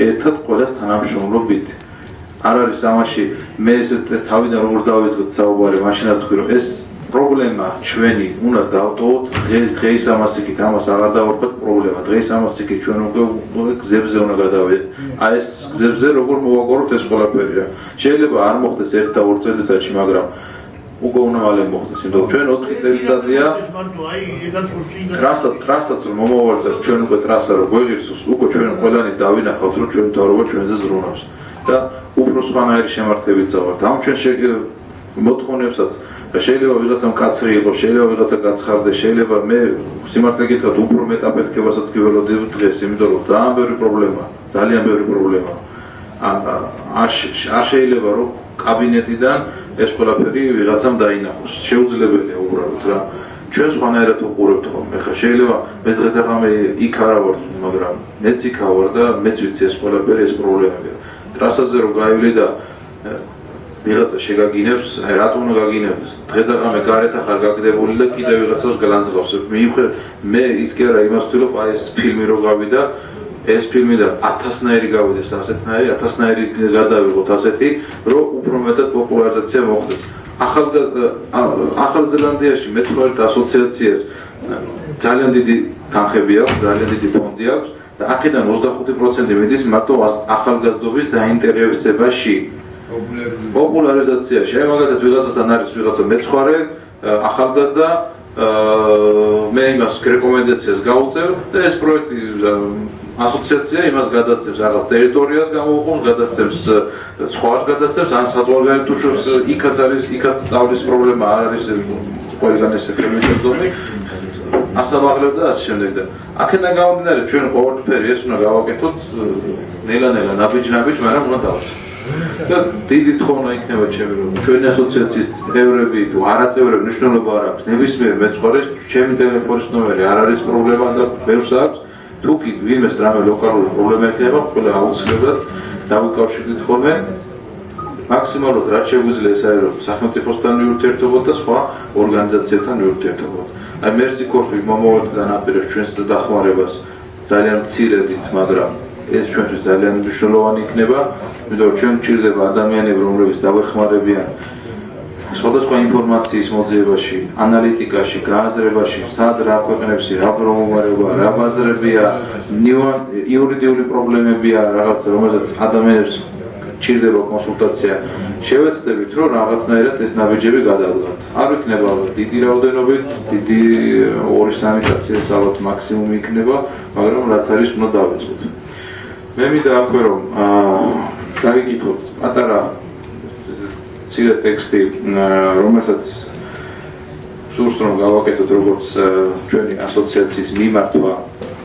ერთად ყველას თანამშრომლობით. არ არის ამაში მე ეს თავიდან როგორ დავიწყეთ საუბარი, მაშინაც თქვი რომ ეს პრობლემა ჩვენი უნდა დავტოვოთ დღეს ამას იქით ამას აღარ დავარქვათ პრობლემა დღეს ამას იქით ჩვენ უკვე გზებზე უნდა გადავიდეთ აი ეს გზებზე როგორ მოვაგვაროთ ეს ყველაფერი რა შეიძლება არ მოხდეს 1 და 2 წელიწადში მაგრამ უკვე უნდა მალე მოხდეს იმიტომ ჩვენ 4 წელიწადია ტრასაც რომ მომოვარწევთ ჩვენ უკვე ტრასა რო გვეღირსოს უკვე ჩვენ ყველანი დავინახავთ რომ ჩვენ თავრობა ჩვენზე ზრუნავს და უფრო სხვანაირი შემართებით წავართ ამ ჩვენ მოთხოვნებსაც შეიძლება ვიღაცამ კაცრი იყოს, შეიძლება ვიღაცა გაცხარდეს, შეიძლება მე სიმართლე გითხრათ უფრო მეტ აფეთქებასაც გველოდებ დღეს, იმიტომ რომ ძალიან ბევრი პრობლემაა. არ შეიძლება რომ კაბინეტიდან ეს ყველაფერი ვიღაცამ დაინახოს. შეუძლებელია უბრალოდ რა. ჩვენ სხვანაირად უყურებთ ხოლმე. ხა შეიძლება მე დღე იქ არა ვარ, მაგრამ მეც იქ ვარ და მეც ვიცი ეს ყველაფერი ეს პრობლემებია. ტრასაზე რო გაივლი და ვიღაცა შეგაგინებს, აი რატომ უნდა გაგინებს? დღე-დღე გარეთ ახარ გაგდებული და კიდევ ვიღაცას გლანძღავს. მე ის კი არა იმას ვთვლობ, აი ეს ფილმი რო გავიდა, ეს ფილმი და 1000-ნაირი გავიდეს ასეთნაირი, 1000-ნაირი გადავიღოთ ასეთი, რომ უფრო მეტად პოპულარიზაცია მოხდეს. ახალ ზელანდიაში მეცხოველთა ასოციაციას ძალიან დიდი თანხები აქვს, ძალიან დიდი ფონდი აქვს და აქედან 25% მიდის მარტო ახალგაზრდობის დაინტერესებაში. პოპულარიზაციაში. აი მაგალითად ვიღაცასთან არის ვიღაცა მეცხვარე, ახალგაზრდა, მე იმას რეკომენდაციას გავუწევ და ეს პროექტი ასოციაცია იმას გადასცემს რაღაც ტერიტორიას გამოუყენს, გადასცემს სხვას გადასცემს, ან საზღვარგარეთ უშვებს, იქაც სწავლის პრობლემა არ არის ყველგან ეს ფერმენტები. ასამაღლებ და ასე შემდეგ და აქედან გამომდინარე ჩვენ ყოველფერი ეს უნდა გავაკეთოთ ნელა-ნელა ნაბიჯ-ნაბიჯ, მაგრამ უნდა დავწერ. და დიდი თხოვნა იქნება ჩემი რომ ჩვენი ასოციაციის წევრები თუ არაწევრები მნიშვნელობა არ აქვს ნებისმიერ მეცხვარეს ჩემი ტელეფონის ნომერი არ არის პრობლემა და ბევრს აქვს თუ კი ვინმეს რამე ლოკალური პრობლემა იქნება ყველა აუცილებლად დავიკავშირდით ხოლმე მაქსიმალურად რაც შეგვიძლია ეს არის რომ სახელმწიფოსთან მიურთიერთობოთ და სხვა ორგანიზაციებთან მიურთიერთობოთ აი მერსი კორპი მომავალიდან აპირებს ჩვენს დახმარებას ძალიან მცირედით მაგრამ ეს ჩვენთვის ძალიან მნიშვნელოვანი იქნება, იმიტომ რომ ჩვენ გვჭირდება ადამიანები, რომლებიც დავეხმარებიან სხვადასხვა ინფორმაციის მოძიებაში, ანალიტიკაში, გააზრებაში, სად რა ქვეყნებში, რა პრობლემებია, რა ბაზრებია, იურიდიული პრობლემებია, რაღაც რომელზეც ადამიანებს ჭირდება კონსულტაცია. შევეცდებით, რომ რაღაცნაირად ეს ნაბიჯები გადავდგათ. არ იქნება დიდი რაოდენობით, დიდი 2-3 კაცის ალბათ მაქსიმუმი იქნება, მაგრამ რაც არის უნდა დავიწყოთ. მე მინდა აქვე რომ დავიკითხოთ პატარა მცირე ტექსტი რომელსაც სურს რომ გავაკეთოთ როგორც ჩვენი ასოციაციის მიმართვა